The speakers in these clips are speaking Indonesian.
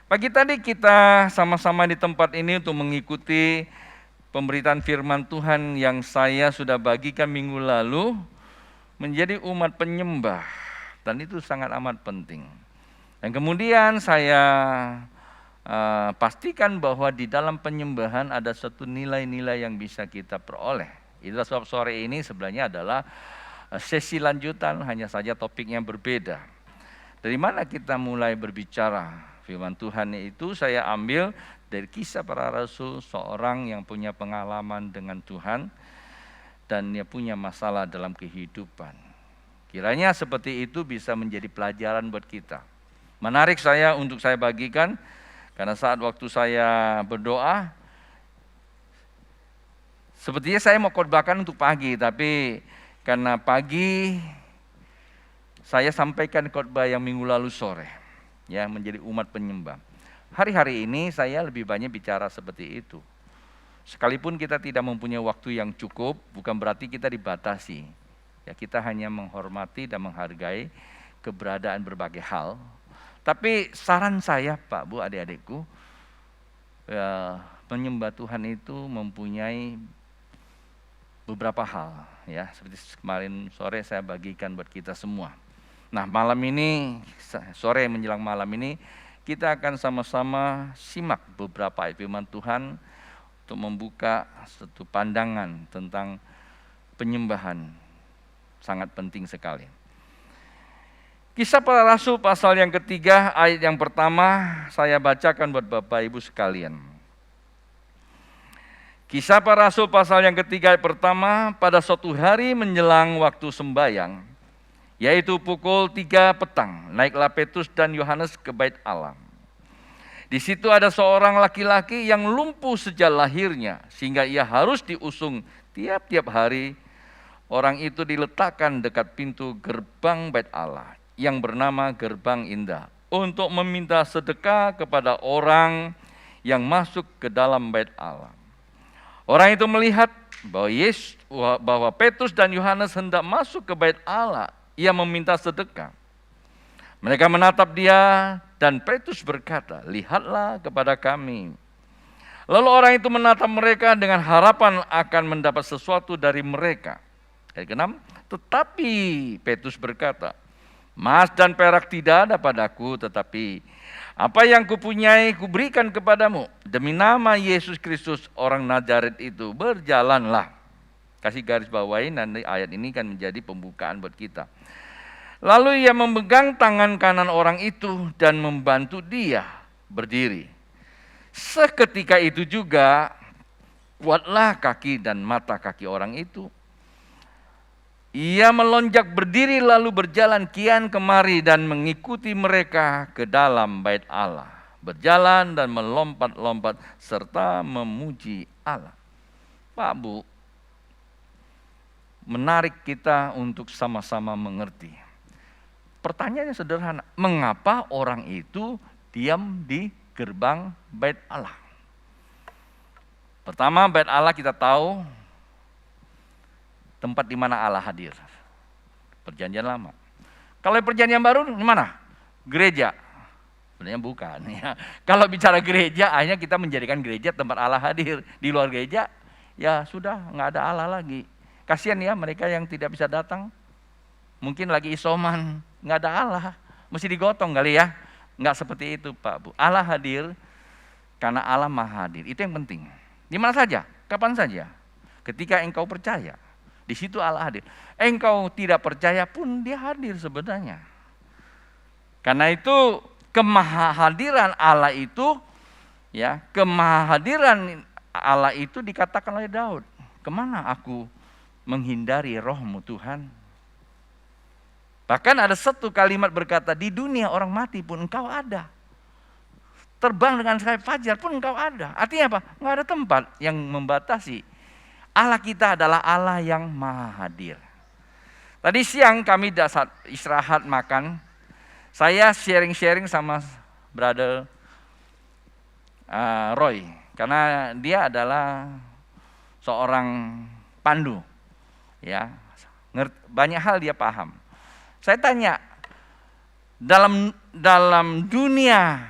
Pagi tadi kita sama-sama di tempat ini untuk mengikuti pemberitaan firman Tuhan yang saya sudah bagikan minggu lalu, menjadi umat penyembah, dan itu sangat amat penting. Dan kemudian saya pastikan bahwa di dalam penyembahan ada satu nilai-nilai yang bisa kita peroleh. Itulah sebab sore ini sebenarnya adalah sesi lanjutan, hanya saja topiknya berbeda. Dari mana kita mulai berbicara? Firman Tuhan itu saya ambil dari Kisah Para Rasul, seorang yang punya pengalaman dengan Tuhan dan dia punya masalah dalam kehidupan. Kiranya seperti itu bisa menjadi pelajaran buat kita. Menarik untuk saya bagikan, karena saat waktu saya berdoa, sepertinya saya mau khotbahkan untuk pagi, tapi karena pagi saya sampaikan khotbah yang minggu lalu sore, ya, menjadi umat penyembah. Hari-hari ini saya lebih banyak bicara seperti itu. Sekalipun kita tidak mempunyai waktu yang cukup, bukan berarti kita dibatasi. Ya, kita hanya menghormati dan menghargai keberadaan berbagai hal. Tapi saran saya, Pak, Bu, adik-adikku, ya, menyembah Tuhan itu mempunyai beberapa hal, ya, seperti kemarin sore saya bagikan buat kita semua. Nah, malam ini, sore menjelang malam ini, kita akan sama-sama simak beberapa ayat firman Tuhan untuk membuka satu pandangan tentang penyembahan. Sangat penting sekali. Kisah Para Rasul pasal yang ketiga, ayat yang pertama, saya bacakan buat Bapak Ibu sekalian. Kisah Para Rasul pasal yang ketiga ayat pertama, pada suatu hari menjelang waktu sembahyang, yaitu pukul 3 petang, naiklah Petrus dan Yohanes ke bait Allah. Di situ ada seorang laki-laki yang lumpuh sejak lahirnya, sehingga ia harus diusung tiap-tiap hari. Orang itu diletakkan dekat pintu gerbang bait Allah, yang bernama Gerbang Indah, untuk meminta sedekah kepada orang yang masuk ke dalam bait Allah. Orang itu melihat bahwa Petrus dan Yohanes hendak masuk ke bait Allah. Ia meminta sedekah. Mereka menatap dia dan Petrus berkata, "Lihatlah kepada kami." Lalu orang itu menatap mereka dengan harapan akan mendapat sesuatu dari mereka. Ayat ke-6, tetapi Petrus berkata, "Emas dan perak tidak ada padaku, tetapi apa yang kupunyai kuberikan kepadamu. Demi nama Yesus Kristus orang Nazaret itu, berjalanlah." Kasih garis bawahi, nanti ayat ini kan menjadi pembukaan buat kita. Lalu ia memegang tangan kanan orang itu dan membantu dia berdiri. Seketika itu juga kuatlah kaki dan mata kaki orang itu. Ia melonjak berdiri lalu berjalan kian kemari dan mengikuti mereka ke dalam bait Allah. Berjalan dan melompat-lompat serta memuji Allah. Pak, Bu, menarik kita untuk sama-sama mengerti. Pertanyaannya sederhana, mengapa orang itu diam di gerbang bait Allah? Pertama, bait Allah kita tahu tempat di mana Allah hadir. Perjanjian Lama. Kalau Perjanjian Baru di mana? Gereja. Sebenarnya bukan. Ya. Kalau bicara gereja, akhirnya kita menjadikan gereja tempat Allah hadir. Di luar gereja, ya sudah nggak ada Allah lagi. Kasihan ya mereka yang tidak bisa datang. Mungkin lagi isoman, nggak ada Allah. Mesti digotong kali ya. Nggak seperti itu, Pak, Bu. Allah hadir karena Allah Maha hadir. Itu yang penting. Di mana saja, kapan saja. Ketika engkau percaya, di situ Allah hadir. Engkau tidak percaya pun dia hadir sebenarnya. Karena itu kemahahadiran Allah itu, ya, kemahahadiran Allah itu dikatakan oleh Daud. Kemana aku menghindari rohmu Tuhan? Bahkan ada satu kalimat berkata, di dunia orang mati pun engkau ada. Terbang dengan sayap fajar pun engkau ada. Artinya apa? Enggak ada tempat yang membatasi. Allah kita adalah Allah yang maha hadir. Tadi siang kami saat istirahat makan, saya sharing-sharing sama brother Roy. Karena dia adalah seorang pandu. Ya, banyak hal dia paham. Saya tanya, dalam dunia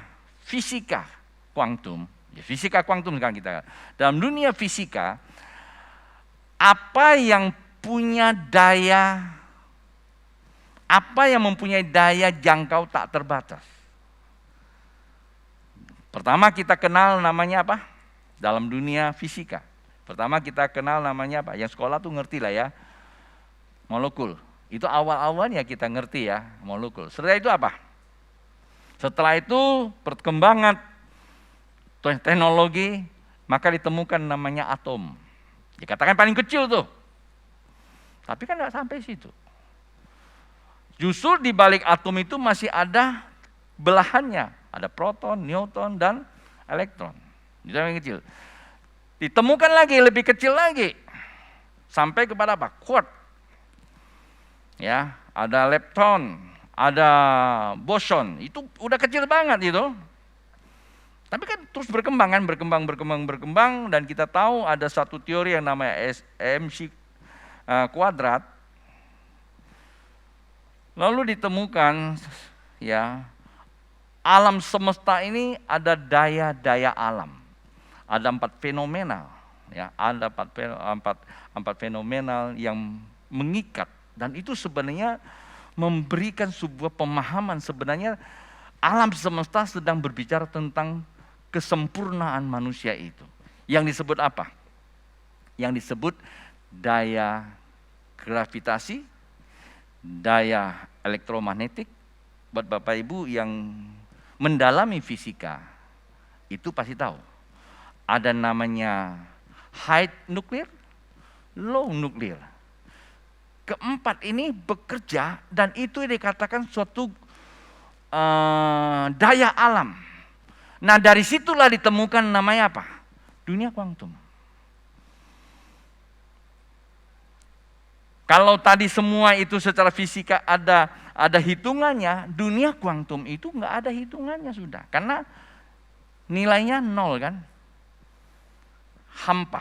fisika kuantum, ya fisika kuantum sekarang kita. Dalam dunia fisika, apa yang mempunyai daya jangkau tak terbatas? Pertama kita kenal namanya apa? Dalam dunia fisika. Pertama kita kenal namanya apa? Yang sekolah tuh ngerti lah ya. Molekul. Itu awal-awalnya kita ngerti ya, molekul. Setelah itu apa? Setelah itu perkembangan teknologi, maka ditemukan namanya atom. Dikatakan paling kecil tuh. Tapi kan nggak sampai situ. Justru di balik atom itu masih ada belahannya. Ada proton, neutron, dan elektron. Itu yang kecil. Ditemukan lagi, lebih kecil lagi. Sampai kepada apa? Quark. Ya, ada lepton, ada boson. Itu udah kecil banget itu. Tapi kan terus berkembang kan, berkembang, dan kita tahu ada satu teori yang namanya MC kuadrat. Lalu ditemukan ya, alam semesta ini ada daya-daya alam. Ada 4 fenomenal, ya, ada 4 fenomenal yang mengikat, dan itu sebenarnya memberikan sebuah pemahaman sebenarnya alam semesta sedang berbicara tentang kesempurnaan manusia itu. Yang disebut apa? Yang disebut daya gravitasi, daya elektromagnetik. Buat Bapak Ibu yang mendalami fisika, itu pasti tahu. Ada namanya high nuklir, low nuklir. Keempat ini bekerja, dan itu dikatakan suatu daya alam. Nah dari situlah ditemukan namanya apa? Dunia kuantum. Kalau tadi semua itu secara fisika ada hitungannya, dunia kuantum itu nggak ada hitungannya sudah. Karena nilainya 0 kan? Hampa.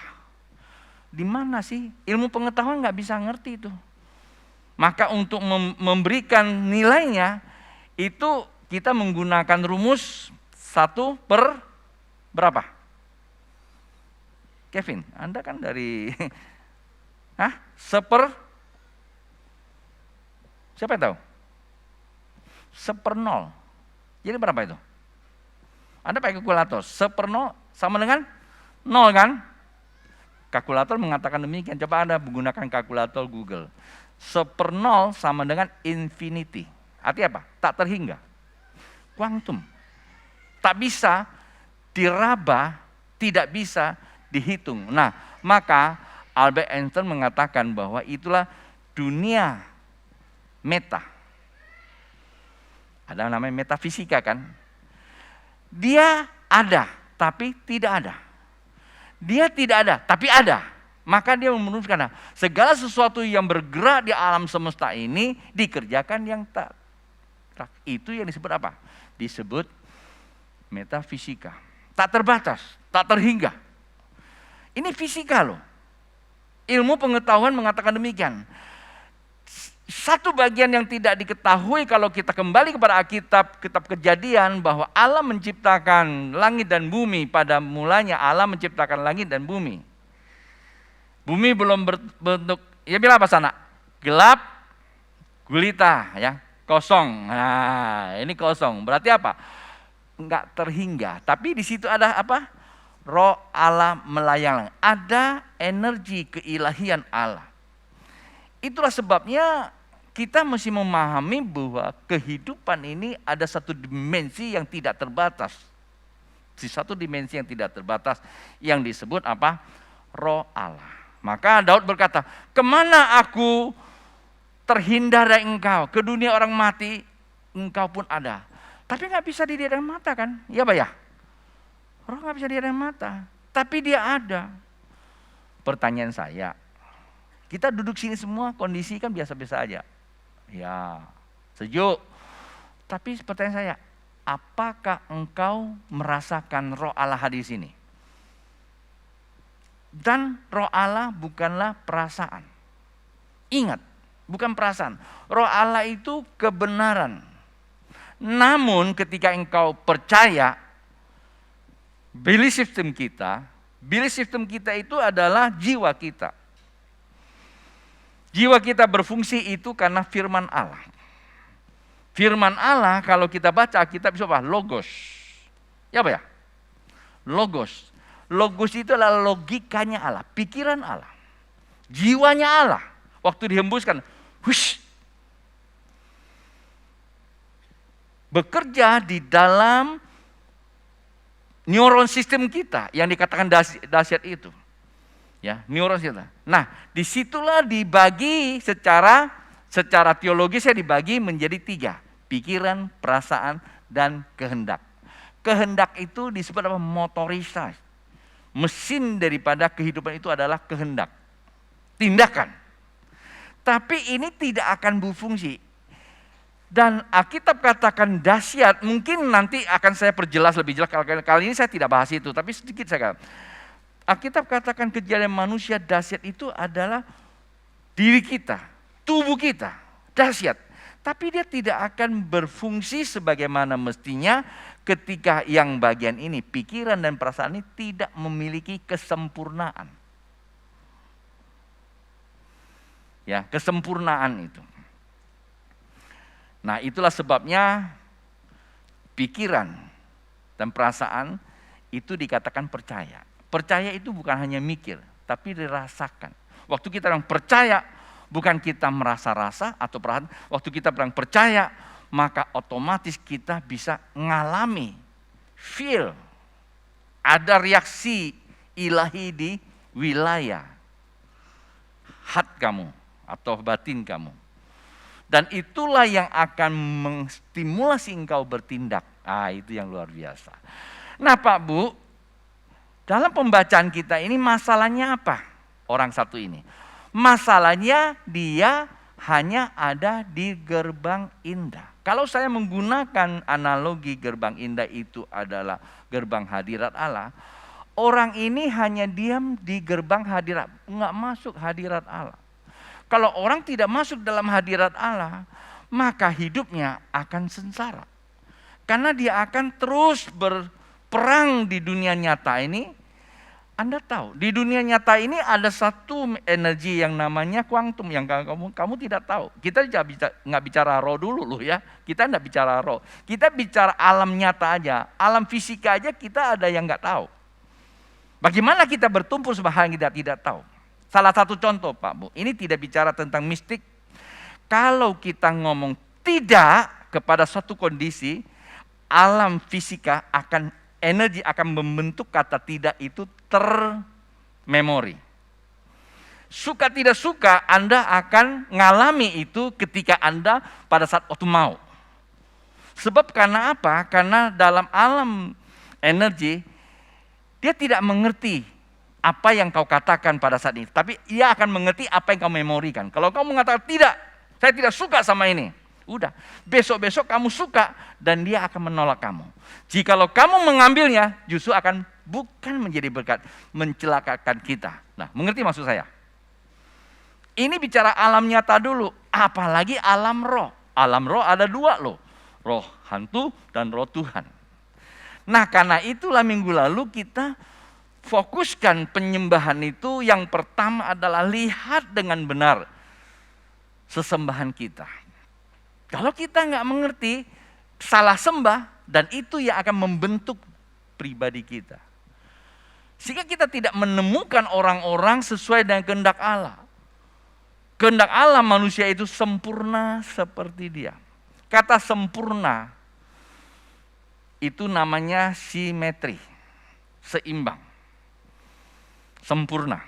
Di mana sih? Ilmu pengetahuan nggak bisa ngerti itu. Maka untuk memberikan nilainya, itu kita menggunakan rumus 1 per berapa? Kevin, Anda kan dari siapa yang tahu? 1/0. Jadi berapa itu? Anda pakai kalkulator, 1/0 sama dengan 0 kan? Kalkulator mengatakan demikian. Coba Anda menggunakan kalkulator Google. 1/0 sama dengan infinity. Artinya apa? Tak terhingga. Kuantum. Tak bisa diraba, tidak bisa dihitung. Nah, maka Albert Einstein mengatakan bahwa itulah dunia meta. Ada namanya metafisika kan? Dia ada, tapi tidak ada. Dia tidak ada, tapi ada. Maka dia memutuskan segala sesuatu yang bergerak di alam semesta ini dikerjakan yang tak. Itu yang disebut apa? Disebut metafisika. Tak terbatas, tak terhingga. Ini fisika loh. Ilmu pengetahuan mengatakan demikian. Satu bagian yang tidak diketahui kalau kita kembali kepada Alkitab, kitab Kejadian, bahwa Allah menciptakan langit dan bumi. Pada mulanya Allah menciptakan langit dan bumi. Bumi belum berbentuk, ya bilang apa sana? Gelap, gulita, ya, kosong. Nah, ini kosong. Berarti apa? Enggak terhingga. Tapi di situ ada apa? Roh Allah melayang. Ada energi keilahian Allah. Itulah sebabnya kita mesti memahami bahwa kehidupan ini ada satu dimensi yang tidak terbatas. Di satu dimensi yang tidak terbatas yang disebut apa? Roh Allah. Maka Daud berkata, kemana aku terhindar dari engkau? Ke dunia orang mati, engkau pun ada. Tapi nggak bisa dilihat dengan mata kan? Iya Pak ya? Roh nggak bisa dilihat dengan mata. Tapi dia ada. Pertanyaan saya, kita duduk sini semua kondisi kan biasa-biasa aja. Ya, sejuk. Tapi pertanyaan saya, apakah engkau merasakan roh Allah di sini? Dan roh Allah bukanlah perasaan. Ingat, bukan perasaan. Roh Allah itu kebenaran. Namun ketika engkau percaya, belief system kita itu adalah jiwa kita. Jiwa kita berfungsi itu karena firman Allah. Firman Allah kalau kita baca Alkitab itu apa? Logos. Ya apa ya? Logos. Logos itu adalah logikanya Allah, pikiran Allah. Jiwanya Allah. Waktu dihembuskan, hush, bekerja di dalam neuron sistem kita yang dikatakan dahsyat itu. Ya, neuron kita. Nah, disitulah dibagi secara teologis saya dibagi menjadi 3. Pikiran, perasaan, dan kehendak. Kehendak itu disebut apa? Motorisa. Mesin daripada kehidupan itu adalah kehendak. Tindakan. Tapi ini tidak akan berfungsi. Dan Alkitab katakan dahsyat, mungkin nanti akan saya perjelas lebih jelas. Kali ini saya tidak bahas itu, tapi sedikit saya katakan. Alkitab katakan kejadian manusia dahsyat itu adalah diri kita, tubuh kita, dahsyat. Tapi dia tidak akan berfungsi sebagaimana mestinya ketika yang bagian ini, pikiran dan perasaan ini tidak memiliki kesempurnaan. Ya, kesempurnaan itu. Nah, itulah sebabnya pikiran dan perasaan itu dikatakan percaya. Percaya itu bukan hanya mikir, tapi dirasakan. Waktu kita orang percaya, bukan kita merasa-rasa atau perasaan. Waktu kita orang percaya, maka otomatis kita bisa ngalami, feel. Ada reaksi ilahi di wilayah hati kamu atau batin kamu. Dan itulah yang akan menstimulasi engkau bertindak. Itu yang luar biasa. Nah Pak Bu, dalam pembacaan kita ini masalahnya apa? Orang satu ini. Masalahnya dia hanya ada di gerbang indah. Kalau saya menggunakan analogi gerbang indah itu adalah gerbang hadirat Allah. Orang ini hanya diam di gerbang hadirat, enggak masuk hadirat Allah. Kalau orang tidak masuk dalam hadirat Allah, maka hidupnya akan sengsara. Karena dia akan terus berperang di dunia nyata ini. Anda tahu, di dunia nyata ini ada satu energi yang namanya kuantum yang kamu tidak tahu. Kita nggak bicara roh dulu loh ya. Kita nggak bicara roh. Kita bicara alam nyata aja. Alam fisika aja kita ada yang nggak tahu. Bagaimana kita bertumpul sama hal yang kita tidak tahu. Salah satu contoh Pak Bu, ini tidak bicara tentang mistik. Kalau kita ngomong tidak kepada suatu kondisi, alam fisika akan energi akan membentuk kata tidak itu termemori. Suka tidak suka Anda akan ngalami itu ketika Anda pada saat waktu mau. Sebab karena apa? Karena dalam alam energi dia tidak mengerti apa yang kau katakan pada saat ini. Tapi ia akan mengerti apa yang kau memorikan. Kalau kau mengatakan tidak, saya tidak suka sama ini. Udah, besok-besok kamu suka dan dia akan menolak kamu. Jikalau kamu mengambilnya, justru akan bukan menjadi berkat, mencelakakan kita. Nah, mengerti maksud saya? Ini bicara alam nyata dulu, apalagi alam roh. Alam roh ada 2 loh, roh hantu dan roh Tuhan. Nah, karena itulah minggu lalu kita fokuskan penyembahan itu yang pertama adalah lihat dengan benar sesembahan kita. Kalau kita nggak mengerti, salah sembah dan itu yang akan membentuk pribadi kita. Sehingga kita tidak menemukan orang-orang sesuai dengan kehendak Allah. Kehendak Allah manusia itu sempurna seperti dia. Kata sempurna itu namanya simetri, seimbang, sempurna.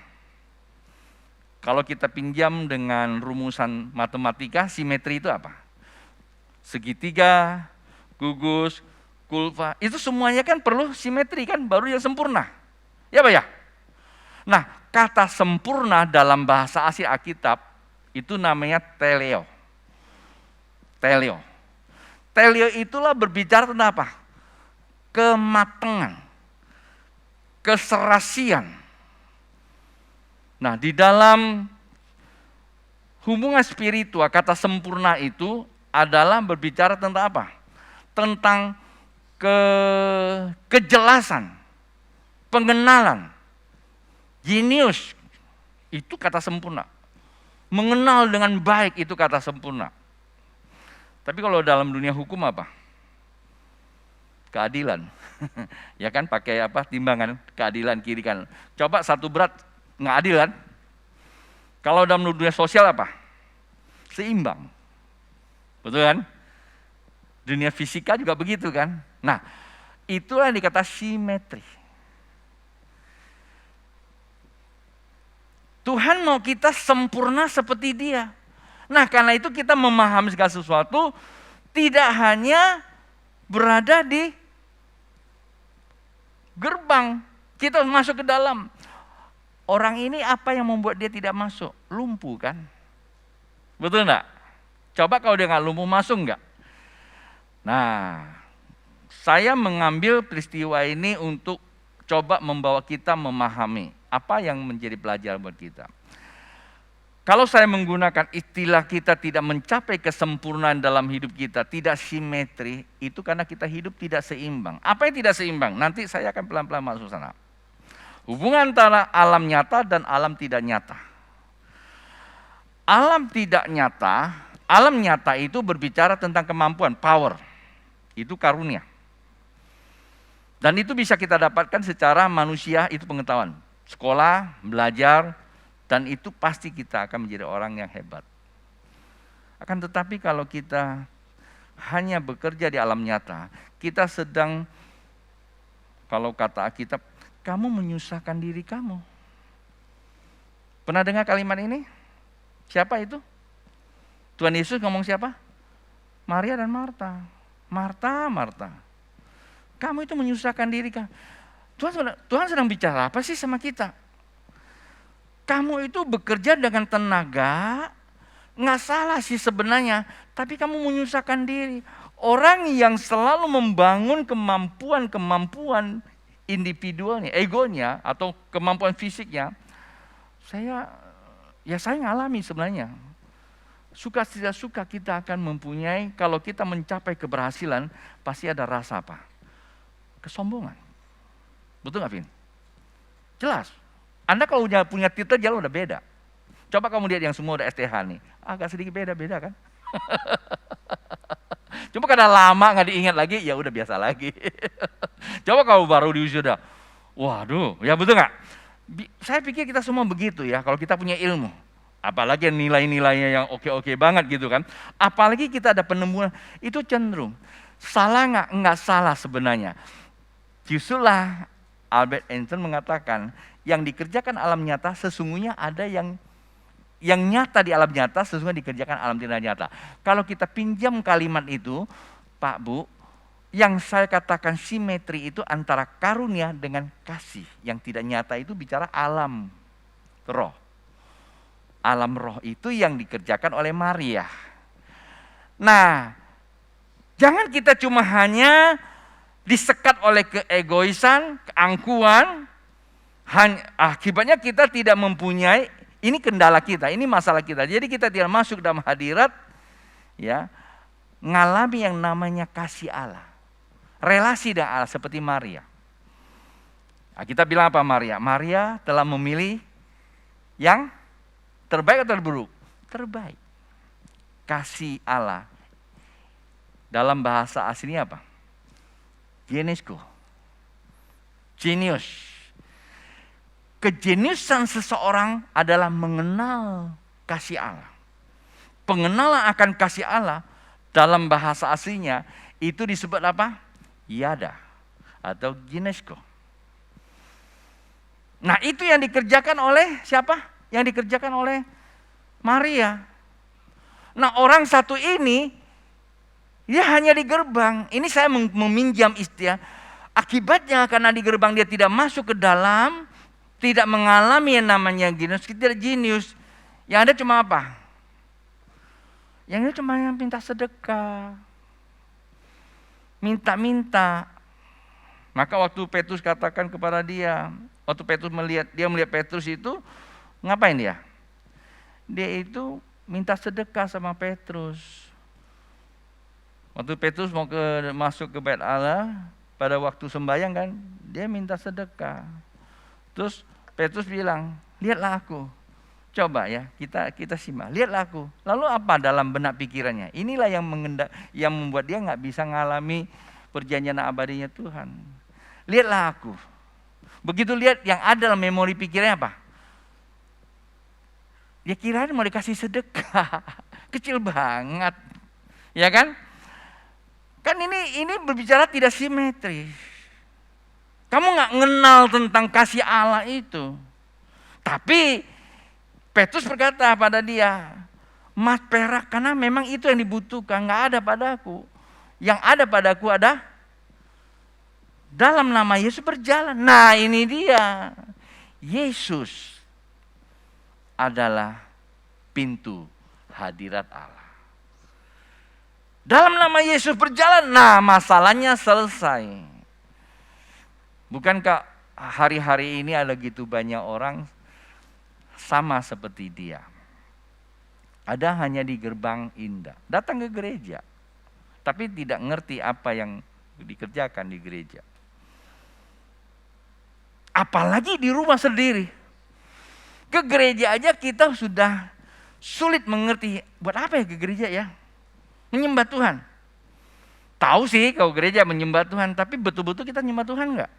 Kalau kita pinjam dengan rumusan matematika, simetri itu apa? Segitiga, gugus, kulfa, itu semuanya kan perlu simetri kan, baru yang sempurna. Ya Pak ya? Nah, kata sempurna dalam bahasa asli Alkitab itu namanya teleo. Teleo. Teleo itulah berbicara tentang apa? Kematangan, keserasian. Nah, di dalam hubungan spiritual, kata sempurna itu adalah berbicara tentang apa? Tentang kejelasan, pengenalan. Genius, itu kata sempurna. Mengenal dengan baik itu kata sempurna. Tapi kalau dalam dunia hukum apa? Keadilan. Ya kan, pakai apa? Timbangan, keadilan kiri kanan. Coba satu berat, nggak adil kan? Kalau dalam dunia sosial apa? Seimbang. Betul kan? Dunia fisika juga begitu kan? Nah, itulah yang dikata simetri. Tuhan mau kita sempurna seperti Dia. Nah, karena itu kita memahami segala sesuatu tidak hanya berada di gerbang. Kita masuk ke dalam. Orang ini apa yang membuat dia tidak masuk? Lumpuh kan? Betul enggak? Coba kalau dia nggak lumpuh, masuk enggak? Nah, saya mengambil peristiwa ini untuk coba membawa kita memahami apa yang menjadi pelajaran buat kita. Kalau saya menggunakan istilah kita tidak mencapai kesempurnaan dalam hidup kita, tidak simetri, itu karena kita hidup tidak seimbang. Apa yang tidak seimbang? Nanti saya akan pelan-pelan masuk sana. Hubungan antara alam nyata dan alam tidak nyata. Alam tidak nyata, alam nyata itu berbicara tentang kemampuan, power. Itu karunia. Dan itu bisa kita dapatkan secara manusia, itu pengetahuan. Sekolah, belajar, dan itu pasti kita akan menjadi orang yang hebat. Akan tetapi kalau kita hanya bekerja di alam nyata, kita sedang, kalau kata Alkitab, kamu menyusahkan diri kamu. Pernah dengar kalimat ini? Siapa itu? Tuhan Yesus ngomong siapa? Maria dan Marta. Marta, Marta. Kamu itu menyusahkan diri kamu. Tuhan sedang bicara apa sih sama kita? Kamu itu bekerja dengan tenaga, nggak salah sih sebenarnya, tapi kamu menyusahkan diri. Orang yang selalu membangun kemampuan individualnya, egonya, atau kemampuan fisiknya, saya ngalami sebenarnya. Suka tidak suka kita akan mempunyai, kalau kita mencapai keberhasilan, pasti ada rasa apa? Kesombongan. Betul nggak, Vin? Jelas. Anda kalau punya titel jalan udah beda. Coba kamu lihat yang semua udah STH nih. Agak sedikit beda kan? Cuma karena lama nggak diingat lagi, ya udah biasa lagi. Coba kalau baru di wisuda. Waduh, ya betul nggak? Saya pikir kita semua begitu ya, kalau kita punya ilmu. Apalagi nilai-nilainya yang oke-oke banget gitu kan. Apalagi kita ada penemuan, itu cenderung. Salah nggak? Nggak salah sebenarnya. Justrulah Albert Einstein mengatakan, yang dikerjakan alam nyata sesungguhnya ada yang nyata di alam nyata sesungguhnya dikerjakan alam tidak nyata. Kalau kita pinjam kalimat itu, Pak Bu, yang saya katakan simetri itu antara karunia dengan kasih. Yang tidak nyata itu bicara alam roh. Alam roh itu yang dikerjakan oleh Maria. Nah, jangan kita cuma hanya disekat oleh keegoisan, keangkuhan, akibatnya kita tidak mempunyai, ini kendala kita, ini masalah kita. Jadi kita tidak masuk dalam hadirat, ya, ngalami yang namanya kasih Allah. Relasi dengan Allah seperti Maria. Nah, kita bilang apa Maria? Maria telah memilih yang terbaik atau terburuk? Terbaik. Kasih Allah. Dalam bahasa aslinya apa? Genesko. Genius. Kejeniusan seseorang adalah mengenal kasih Allah. Pengenalan akan kasih Allah dalam bahasa aslinya itu disebut apa? Yada atau ginesko. Nah, itu yang dikerjakan oleh siapa? Yang dikerjakan oleh Maria. Nah, orang satu ini dia hanya di gerbang. Ini saya meminjam istilah. Akibatnya karena di gerbang dia tidak masuk ke dalam, tidak mengalami yang namanya genius, tidak jenius. Yang ada cuma apa? Yang ada cuma yang minta sedekah. Minta-minta. Maka waktu Petrus katakan kepada dia, waktu Petrus melihat Petrus itu, ngapain dia? Dia itu minta sedekah sama Petrus. Waktu Petrus mau masuk ke bait Allah, pada waktu sembahyang kan, dia minta sedekah. Terus Petrus bilang, lihatlah aku. Coba ya, kita simak. Lihatlah aku. Lalu apa dalam benak pikirannya? Inilah yang membuat dia nggak bisa ngalami perjanjian abadinya Tuhan. Lihatlah aku. Begitu lihat, yang ada dalam memori pikirannya apa? Dia kirain mau dikasih sedekah. Kecil banget. Ya kan? Kan ini berbicara tidak simetris. Kamu nggak kenal tentang kasih Allah itu. Tapi Petrus berkata pada dia, emas perak, karena memang itu yang dibutuhkan, nggak ada padaku. Yang ada padaku ada dalam nama Yesus berjalan. Nah ini dia. Yesus adalah pintu hadirat Allah. Dalam nama Yesus berjalan, nah masalahnya selesai. Bukankah hari-hari ini ada gitu banyak orang sama seperti dia. Ada hanya di gerbang indah, datang ke gereja, tapi tidak ngerti apa yang dikerjakan di gereja. Apalagi di rumah sendiri. Ke gereja aja kita sudah sulit mengerti, buat apa ya ke gereja ya? Menyembah Tuhan. Tahu sih kalau gereja menyembah Tuhan, tapi betul-betul kita menyembah Tuhan enggak?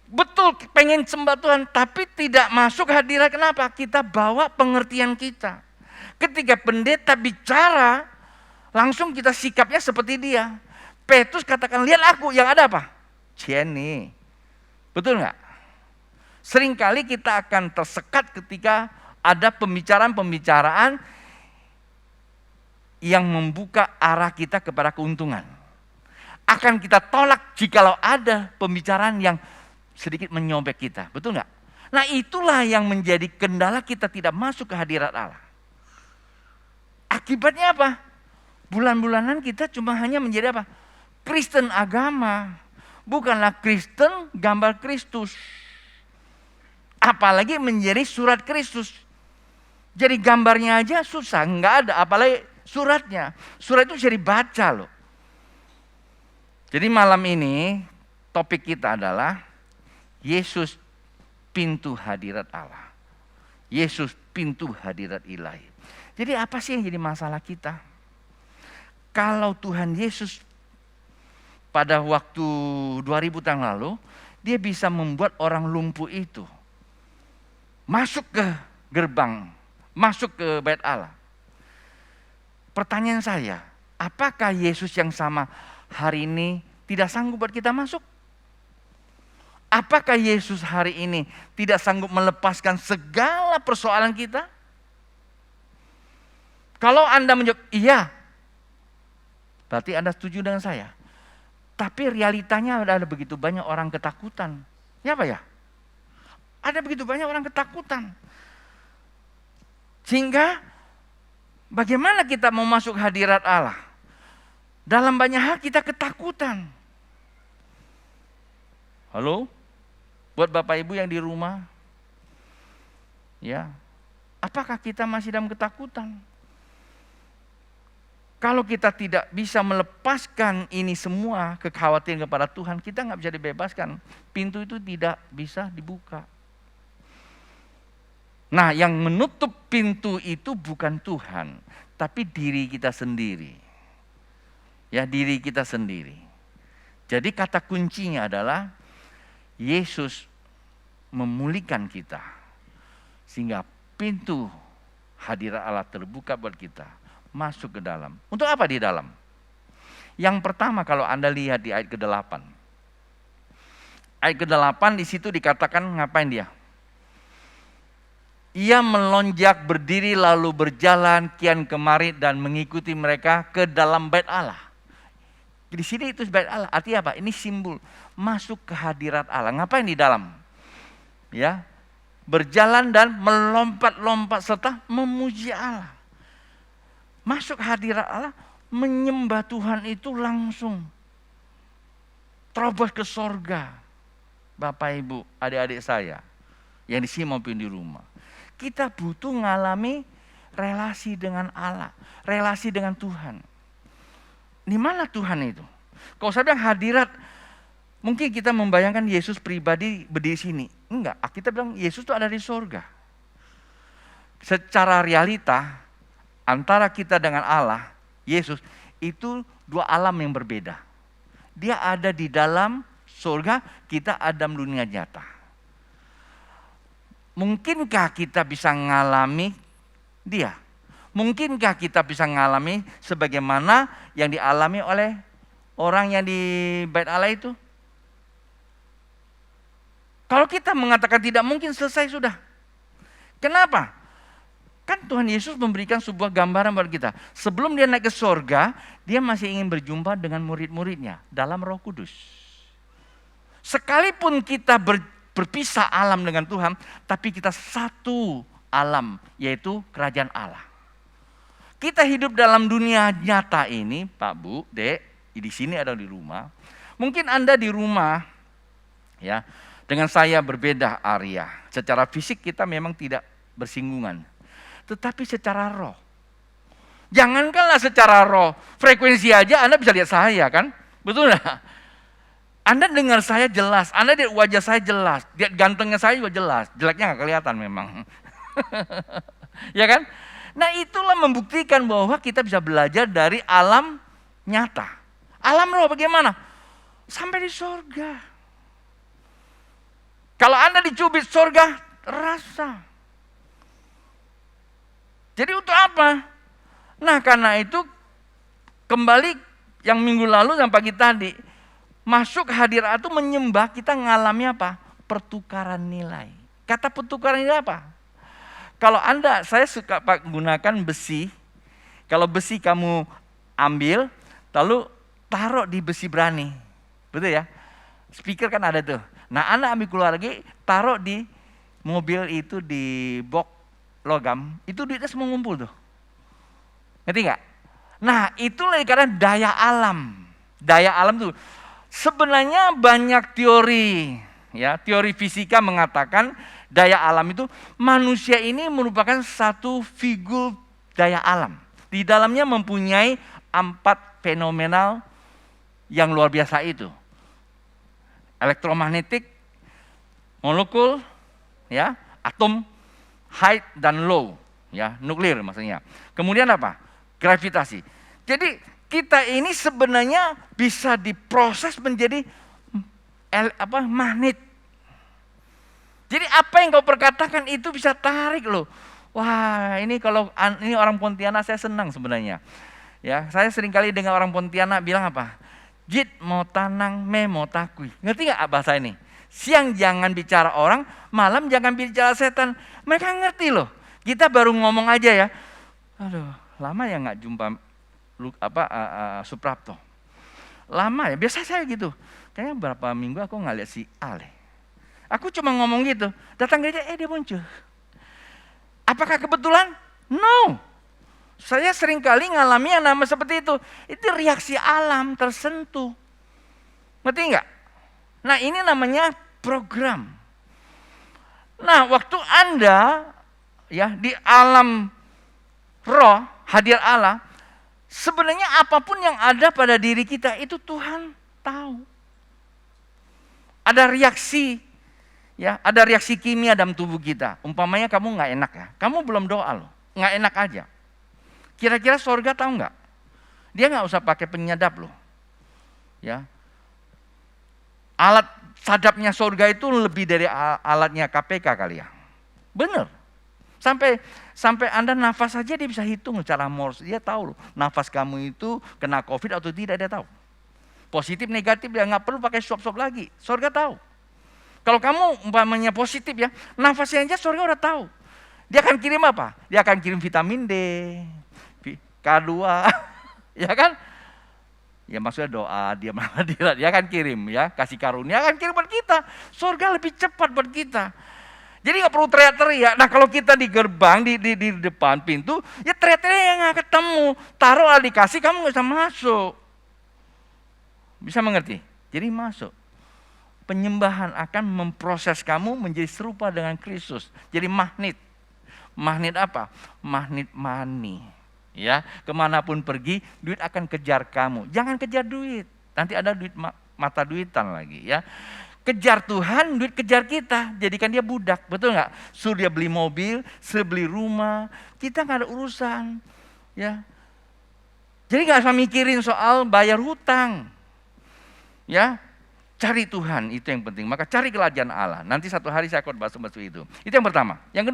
Betul pengen sembah Tuhan, tapi tidak masuk hadirat. Kenapa? Kita bawa pengertian kita. Ketika pendeta bicara, langsung kita sikapnya seperti dia. Petrus katakan, lihat aku, yang ada apa? Jenny. Betul nggak? Seringkali kita akan tersekat ketika ada pembicaraan-pembicaraan yang membuka arah kita kepada keuntungan. Akan kita tolak jikalau ada pembicaraan yang sedikit menyobek kita. Betul nggak? Nah itulah yang menjadi kendala kita tidak masuk ke hadirat Allah. Akibatnya apa? Bulan-bulanan kita cuma hanya menjadi apa? Kristen agama. Bukanlah Kristen gambar Kristus. Apalagi menjadi surat Kristus. Jadi gambarnya aja susah, nggak ada. Apalagi suratnya. Surat itu bisa dibaca loh. Jadi malam ini topik kita adalah Yesus pintu hadirat Allah. Yesus pintu hadirat ilahi. Jadi apa sih yang jadi masalah kita? Kalau Tuhan Yesus pada waktu 2000 tahun lalu, dia bisa membuat orang lumpuh itu masuk ke gerbang, masuk ke bait Allah. Pertanyaan saya, apakah Yesus yang sama hari ini tidak sanggup buat kita masuk? Apakah Yesus hari ini tidak sanggup melepaskan segala persoalan kita? Kalau Anda menjawab iya, berarti Anda setuju dengan saya. Tapi realitanya ada begitu banyak orang ketakutan. Ya apa ya? Ada begitu banyak orang ketakutan. Sehingga bagaimana kita mau masuk hadirat Allah? Dalam banyak hal kita ketakutan. Halo? Buat Bapak Ibu yang di rumah. Ya. Apakah kita masih dalam ketakutan? Kalau kita tidak bisa melepaskan ini semua kekhawatiran kepada Tuhan, kita nggak bisa dibebaskan. Pintu itu tidak bisa dibuka. Nah, yang menutup pintu itu bukan Tuhan, tapi diri kita sendiri. Ya, diri kita sendiri. Jadi kata kuncinya adalah Yesus memulihkan kita. Sehingga pintu hadirat Allah terbuka buat kita. Masuk ke dalam. Untuk apa di dalam? Yang pertama kalau Anda lihat di ayat ke-8. Ayat ke-8 di situ dikatakan ngapain dia? Ia melonjak berdiri lalu berjalan kian kemari dan mengikuti mereka ke dalam bait Allah. Di sini itu bait Allah. Artinya apa? Ini simbol masuk ke hadirat Allah. Ngapain di dalam? Ya, berjalan dan melompat-lompat serta memuji Allah. Masuk hadirat Allah, menyembah Tuhan itu langsung terobos ke sorga. Bapak Ibu, adik-adik saya yang di sini maupun di rumah. Kita butuh mengalami relasi dengan Allah, relasi dengan Tuhan. Di mana Tuhan itu? Kalau saya bilang hadirat Mungkin kita membayangkan Yesus pribadi berdiri sini. Enggak, kita bilang Yesus itu ada di sorga. Secara realita, antara kita dengan Allah, Yesus, itu dua alam yang berbeda. Dia ada di dalam sorga, kita ada di dunia nyata. Mungkinkah kita bisa mengalami dia? Mungkinkah kita bisa mengalami sebagaimana yang dialami oleh orang yang di Bait Allah itu? Kalau kita mengatakan tidak mungkin, selesai sudah. Kenapa? Kan Tuhan Yesus memberikan sebuah gambaran buat kita. Sebelum dia naik ke sorga, dia masih ingin berjumpa dengan murid-muridnya dalam Roh Kudus. Sekalipun kita berpisah alam dengan Tuhan, tapi kita satu alam, yaitu kerajaan Allah. Kita hidup dalam dunia nyata ini, Pak, Bu, Dek, di sini ada di rumah. Mungkin Anda di rumah, ya, dengan saya berbeda area. Secara fisik kita memang tidak bersinggungan. Tetapi secara roh. Jangankanlah secara roh. Frekuensi aja Anda bisa lihat saya kan. Betul nggak? Anda dengar saya jelas. Anda lihat wajah saya jelas. Lihat gantengnya saya juga jelas. Jeleknya nggak kelihatan memang. Ya kan? Nah itulah membuktikan bahwa kita bisa belajar dari alam nyata. Alam roh bagaimana? Sampai di sorga. Kalau Anda dicubit sorga, rasa. Jadi untuk apa? Nah karena itu, kembali yang minggu lalu dan pagi tadi, masuk hadirat itu menyembah, kita ngalami apa? Pertukaran nilai. Kata pertukaran nilai apa? Kalau Anda, saya suka gunakan besi. Kalau besi kamu ambil, lalu taruh di besi berani. Betul ya? Speaker kan ada tuh. Nah Anda ambil keluar lagi, taruh di mobil itu, di box logam, itu duitnya semua ngumpul tuh. Ngerti gak? Nah itulah karena daya alam. Daya alam tuh sebenarnya banyak teori, ya, teori fisika mengatakan daya alam itu manusia ini merupakan satu figur daya alam. Di dalamnya mempunyai 4 fenomenal yang luar biasa itu. Elektromagnetik, molekul, ya, atom, high dan low, ya, nuklir maksudnya. Kemudian apa? Gravitasi. Jadi kita ini sebenarnya bisa diproses menjadi magnet. Jadi apa yang kau perkatakan itu bisa tarik loh. Wah, ini kalau ini orang Pontianak saya senang sebenarnya. Ya, saya seringkali dengar orang Pontianak bilang apa? Jit mau tanang me mau takui. Ngerti gak bahasa ini? Siang jangan bicara orang, malam jangan bicara setan. Mereka ngerti loh. Kita baru ngomong aja ya. Aduh, lama ya gak jumpa Suprapto. Lama ya, biasa saya gitu. Kayaknya berapa minggu aku gak lihat si Ale. Aku cuma ngomong gitu. Datang gereja, dia muncul. Apakah kebetulan? No. Saya seringkali ngalami yang nama seperti itu. Itu reaksi alam tersentuh. Ngerti enggak? Nah ini namanya program. Nah waktu Anda ya di alam roh, hadir Allah, sebenarnya apapun yang ada pada diri kita itu Tuhan tahu. Ada reaksi, ya, ada reaksi kimia dalam tubuh kita. Umpamanya kamu nggak enak ya, kamu belum doa loh, nggak enak aja. Kira-kira sorga tahu nggak? Dia nggak usah pakai penyadap loh. Ya. Alat sadapnya sorga itu lebih dari alatnya KPK kali ya. Bener. Sampai Anda nafas saja dia bisa hitung secara Morse. Dia tahu loh, nafas kamu itu kena COVID atau tidak dia tahu. Positif negatif dia nggak perlu pakai swab lagi. Sorga tahu. Kalau kamu umpamanya positif ya, nafasnya aja sorga udah tahu. Dia akan kirim apa? Dia akan kirim vitamin D, K2, ya kan? Ya maksudnya doa, dia akan kirim ya, kasih karunia akan kirim buat kita. Surga lebih cepat buat kita. Jadi nggak perlu teriak-teriak. Nah kalau kita di gerbang, di depan pintu, ya teriak-teriak yang nggak ketemu. Taruhlah dikasih, kamu nggak bisa masuk. Bisa mengerti? Jadi masuk. Penyembahan akan memproses kamu menjadi serupa dengan Kristus. Jadi magnet. Magnet apa? Magnet money. Ya, kemanapun pergi, duit akan kejar kamu. Jangan kejar duit. Nanti ada duit mata duitan lagi ya. Kejar Tuhan, duit kejar kita, jadikan dia budak, betul nggak? Suruh dia beli mobil, suruh beli rumah, kita nggak ada urusan, ya. Jadi nggak usah mikirin soal bayar hutang, ya. Cari Tuhan, itu yang penting. Maka cari kerajaan Allah. Nanti satu hari saya akan bahas itu. Itu yang pertama. Yang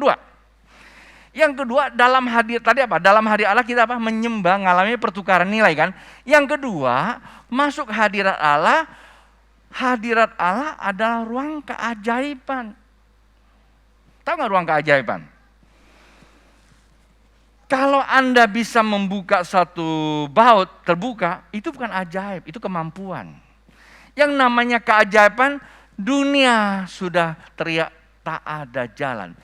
kedua dalam hadir tadi apa? Dalam hadir Allah kita apa? Menyembah, ngalami pertukaran nilai kan. Yang kedua, masuk hadirat Allah. Hadirat Allah adalah ruang keajaiban. Tahu nggak ruang keajaiban? Kalau Anda bisa membuka satu baut terbuka, itu bukan ajaib, itu kemampuan. Yang namanya keajaiban, dunia sudah teriak tak ada jalan.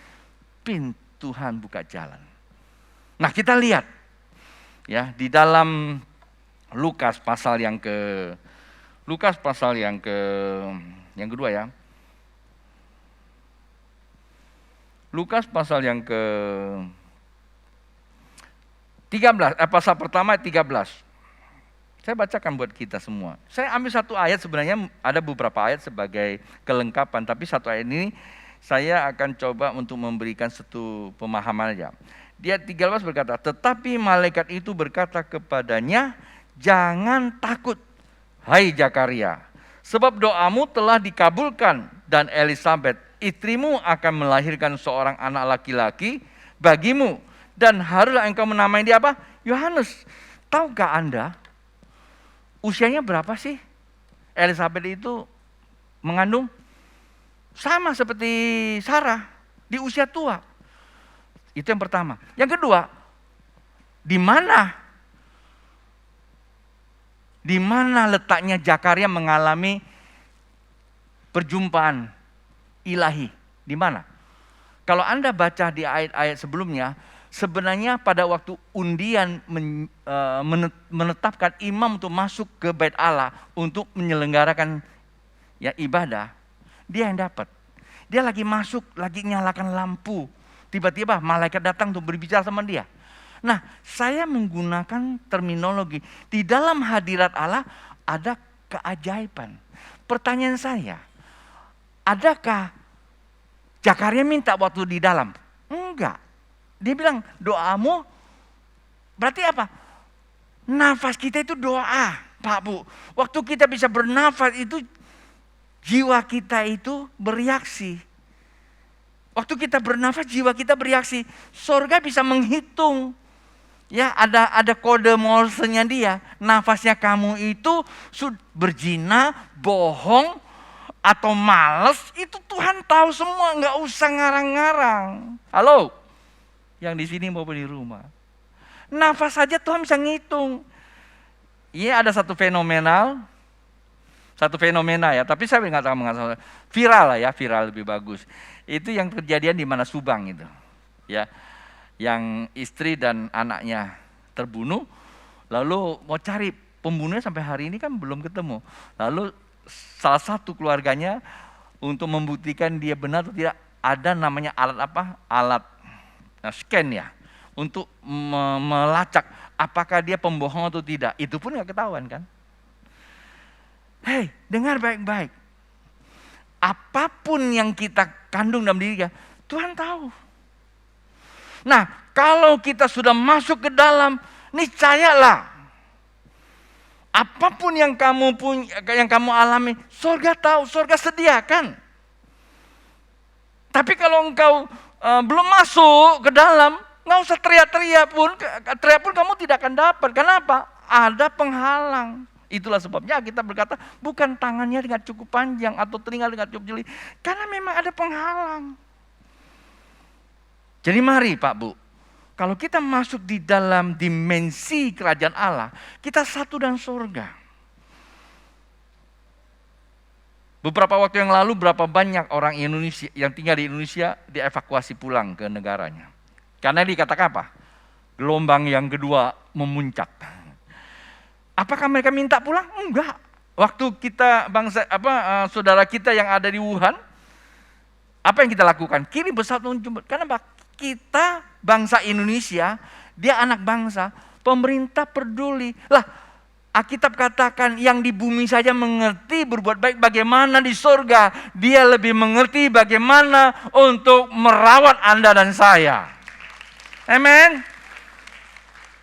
Tuhan buka jalan. Nah kita lihat ya di dalam Lukas pasal yang kedua ya. Lukas pasal yang ke 13, pasal pertama 13. Saya bacakan buat kita semua. Saya ambil satu ayat, sebenarnya ada beberapa ayat sebagai kelengkapan, tapi satu ayat ini saya akan coba untuk memberikan satu pemahaman aja. Dia 13 berkata, tetapi malaikat itu berkata kepadanya, jangan takut, hai Zakaria, sebab doamu telah dikabulkan dan Elisabet, istrimu akan melahirkan seorang anak laki-laki bagimu dan haruslah engkau menamai dia apa? Yohanes. Tahukah Anda usianya berapa sih Elisabet itu mengandung? Sama seperti Sarah, di usia tua. Itu yang pertama. Yang kedua, di mana letaknya Zakaria mengalami perjumpaan ilahi? Di mana? Kalau Anda baca di ayat-ayat sebelumnya, sebenarnya pada waktu undian menetapkan imam untuk masuk ke bait Allah untuk menyelenggarakan ya ibadah, dia yang dapat. Dia lagi masuk, lagi nyalakan lampu. Tiba-tiba malaikat datang untuk berbicara sama dia. Nah, saya menggunakan terminologi. Di dalam hadirat Allah ada keajaiban. Pertanyaan saya, adakah Zakaria minta waktu di dalam? Enggak. Dia bilang, doamu berarti apa? Nafas kita itu doa, Pak Bu. Waktu kita bisa bernafas itu jiwa kita itu bereaksi. Waktu kita bernafas, jiwa kita bereaksi. Sorga bisa menghitung. Ya, ada kode Morse-nya dia. Nafasnya kamu itu berzina, bohong, atau males, itu Tuhan tahu semua, nggak usah ngarang-ngarang. Halo, yang di sini maupun di rumah. Nafas saja Tuhan bisa ngitung. Iya, ada satu fenomena ya, tapi saya nggak tahu mengatakan viral lah ya, viral lebih bagus. Itu yang kejadian di mana Subang itu, ya, yang istri dan anaknya terbunuh, lalu mau cari pembunuhnya sampai hari ini kan belum ketemu. Lalu salah satu keluarganya untuk membuktikan dia benar atau tidak, ada namanya alat apa? Alat scan ya, untuk melacak apakah dia pembohong atau tidak. Itu pun nggak ketahuan kan? Hei, dengar baik-baik. Apapun yang kita kandung dalam diri kita, Tuhan tahu. Nah, kalau kita sudah masuk ke dalam, niscayalah apapun yang kamu punya, yang kamu alami, sorga tahu, sorga sediakan. Tapi kalau engkau belum masuk ke dalam, nggak usah teriak pun kamu tidak akan dapat. Kenapa? Ada penghalang. Itulah sebabnya kita berkata, bukan tangannya dengan cukup panjang atau telinga dengan cukup jeli, karena memang ada penghalang. Jadi mari Pak Bu, kalau kita masuk di dalam dimensi kerajaan Allah, kita satu dan surga. Beberapa waktu yang lalu, berapa banyak orang Indonesia yang tinggal di Indonesia dievakuasi pulang ke negaranya. Karena dikatakan apa? Gelombang yang kedua memuncak. Apakah mereka minta pulang? Enggak. Waktu kita saudara kita yang ada di Wuhan, apa yang kita lakukan? Kirim pesawat menjemput. Karena kita bangsa Indonesia, dia anak bangsa, pemerintah peduli. Lah, Alkitab katakan yang di bumi saja mengerti berbuat baik, bagaimana di surga Dia lebih mengerti bagaimana untuk merawat Anda dan saya. Amen.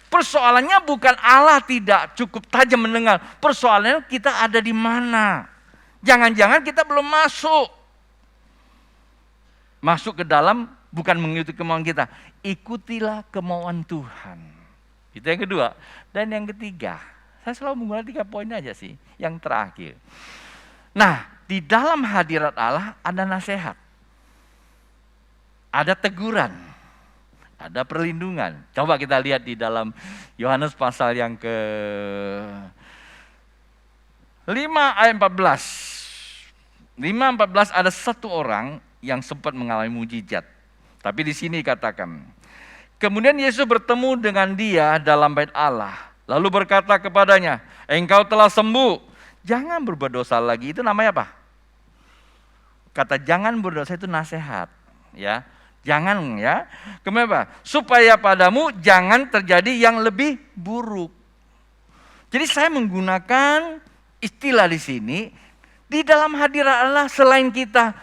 Persoalannya bukan Allah tidak cukup tajam mendengar. Persoalannya kita ada di mana. Jangan-jangan kita belum masuk. Masuk ke dalam bukan mengikuti kemauan kita. Ikutilah kemauan Tuhan. Itu yang kedua. Dan yang ketiga, saya selalu menggunakan 3 poin aja sih. Yang terakhir. Nah, di dalam hadirat Allah ada nasihat. Ada teguran. Ada perlindungan. Coba kita lihat di dalam Yohanes pasal yang ke 5 ayat 14. 5:14 ada satu orang yang sempat mengalami mujizat. Tapi di sini katakan, kemudian Yesus bertemu dengan dia dalam bait Allah. Lalu berkata kepadanya, engkau telah sembuh. Jangan berbuat dosa lagi. Itu namanya apa? Kata jangan berdosa itu nasihat. Ya. Jangan ya. Kemudian apa? Supaya padamu jangan terjadi yang lebih buruk. Jadi saya menggunakan istilah di sini. Di dalam hadirat Allah selain kita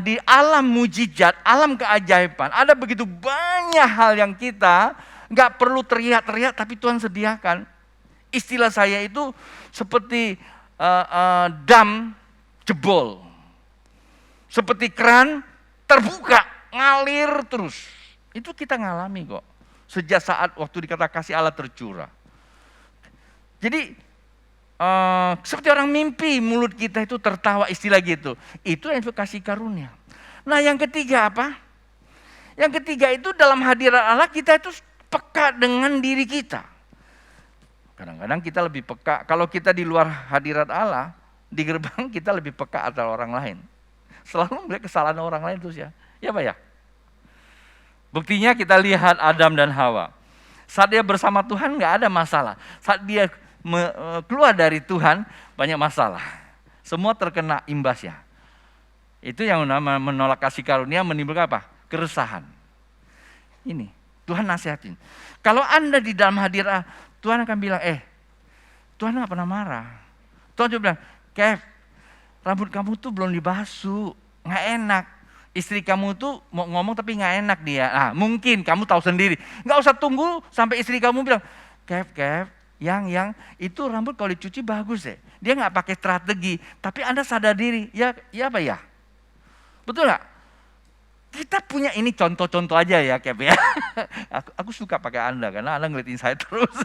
di alam mujizat, alam keajaiban. Ada begitu banyak hal yang kita gak perlu teriak-teriak tapi Tuhan sediakan. Istilah saya itu seperti dam jebol. Seperti keran terbuka. Ngalir terus. Itu kita ngalami kok. Sejak saat waktu dikata kasih Allah tercurah. Jadi seperti orang mimpi mulut kita itu tertawa istilah gitu. Itu yang kasih karunia. Nah yang ketiga apa? Yang ketiga itu dalam hadirat Allah kita itu peka dengan diri kita. Kadang-kadang kita lebih peka. Kalau kita di luar hadirat Allah, di gerbang kita lebih peka atau orang lain. Selalu melihat kesalahan orang lain terus ya. Ya Pak ya? Buktinya kita lihat Adam dan Hawa. Saat dia bersama Tuhan nggak ada masalah. Saat dia keluar dari Tuhan banyak masalah. Semua terkena imbasnya. Itu yang menolak kasih karunia menimbulkan apa? Keresahan. Ini Tuhan nasihatin. Kalau Anda di dalam hadirat Tuhan akan bilang, Tuhan nggak pernah marah. Tuhan juga bilang, Kev, rambut kamu tuh belum dibasuh, nggak enak. Istri kamu tuh mau ngomong tapi nggak enak dia. Nah, mungkin kamu tahu sendiri. Nggak usah tunggu sampai istri kamu bilang, Kev, yang itu rambut kalau dicuci bagus deh. Dia nggak pakai strategi, tapi Anda sadar diri. Ya apa ya? Betul nggak? Kita punya ini contoh-contoh aja ya, Kev ya. Aku suka pakai Anda karena Anda ngeliatin saya terus.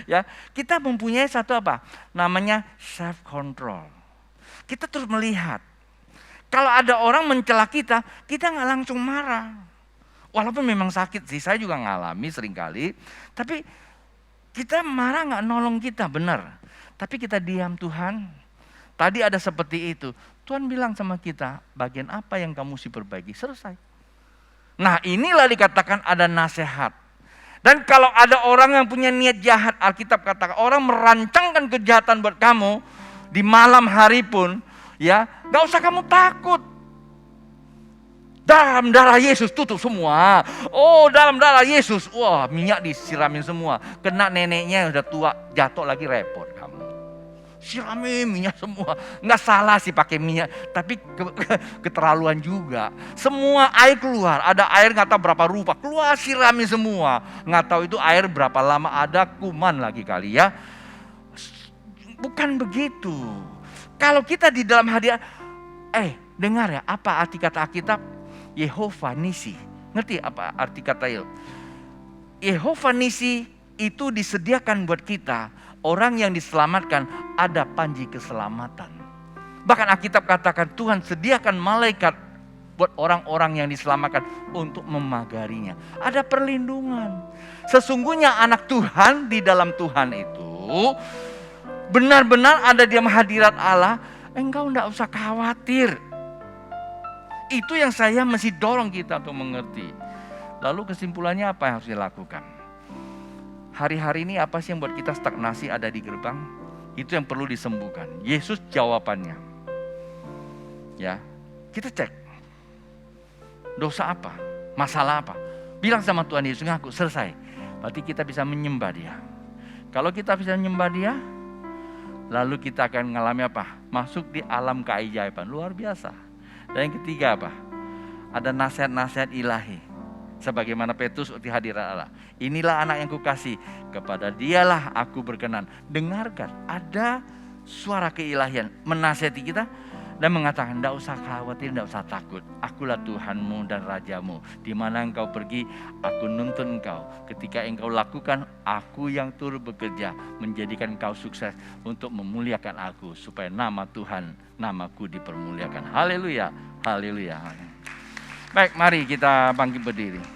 Ya, kita mempunyai satu apa? Namanya self control. Kita terus melihat. Kalau ada orang mencela kita nggak langsung marah. Walaupun memang sakit sih, saya juga ngalami seringkali. Tapi kita marah nggak nolong kita, benar. Tapi kita diam, Tuhan. Tadi ada seperti itu. Tuhan bilang sama kita, bagian apa yang kamu mesti perbaiki, selesai. Nah inilah dikatakan ada nasihat. Dan kalau ada orang yang punya niat jahat, Alkitab katakan, orang merancangkan kejahatan buat kamu, di malam hari pun, ya, gak usah kamu takut. Dalam darah Yesus tutup semua. Oh, dalam darah Yesus, wah minyak disiramin semua. Kena neneknya udah tua, jatuh lagi repot kamu. Siramin minyak semua. Nggak salah sih pakai minyak, tapi keterlaluan juga. Semua air keluar, ada air nggak tahu berapa rupa, keluar siramin semua. Nggak tahu itu air berapa lama, ada kuman lagi kali ya. Bukan begitu. Kalau kita di dalam hadirat, dengar ya, apa arti kata Alkitab? Yehova Nisi. Ngerti apa arti kata itu? Yehova Nisi itu disediakan buat kita. Orang yang diselamatkan ada panji keselamatan. Bahkan Alkitab katakan Tuhan sediakan malaikat buat orang-orang yang diselamatkan untuk memagarinya. Ada perlindungan. Sesungguhnya anak Tuhan di dalam Tuhan itu benar-benar ada di hadirat Allah, engkau enggak usah khawatir. Itu yang saya mesti dorong kita untuk mengerti. Lalu kesimpulannya apa yang harus dilakukan? Hari-hari ini apa sih yang buat kita stagnasi ada di gerbang? Itu yang perlu disembuhkan. Yesus jawabannya. Ya, kita cek. Dosa apa? Masalah apa? Bilang sama Tuhan Yesus, ngaku selesai. Berarti kita bisa menyembah Dia. Kalau kita bisa menyembah Dia, lalu kita akan mengalami apa? Masuk di alam keajaiban, luar biasa. Dan yang ketiga apa? Ada nasihat-nasihat ilahi. Sebagaimana Petrus di hadirat Allah. Inilah anak yang kukasih, kepada Dialah aku berkenan. Dengarkan, ada suara keilahian menasihati kita dan mengatakan, tidak usah khawatir, tidak usah takut. Akulah Tuhanmu dan Rajamu. Di mana engkau pergi, aku nuntun engkau. Ketika engkau lakukan, aku yang turut bekerja, menjadikan engkau sukses untuk memuliakan aku, supaya nama Tuhan, namaku dipermuliakan. Haleluya, haleluya. Baik, mari kita bangkit berdiri.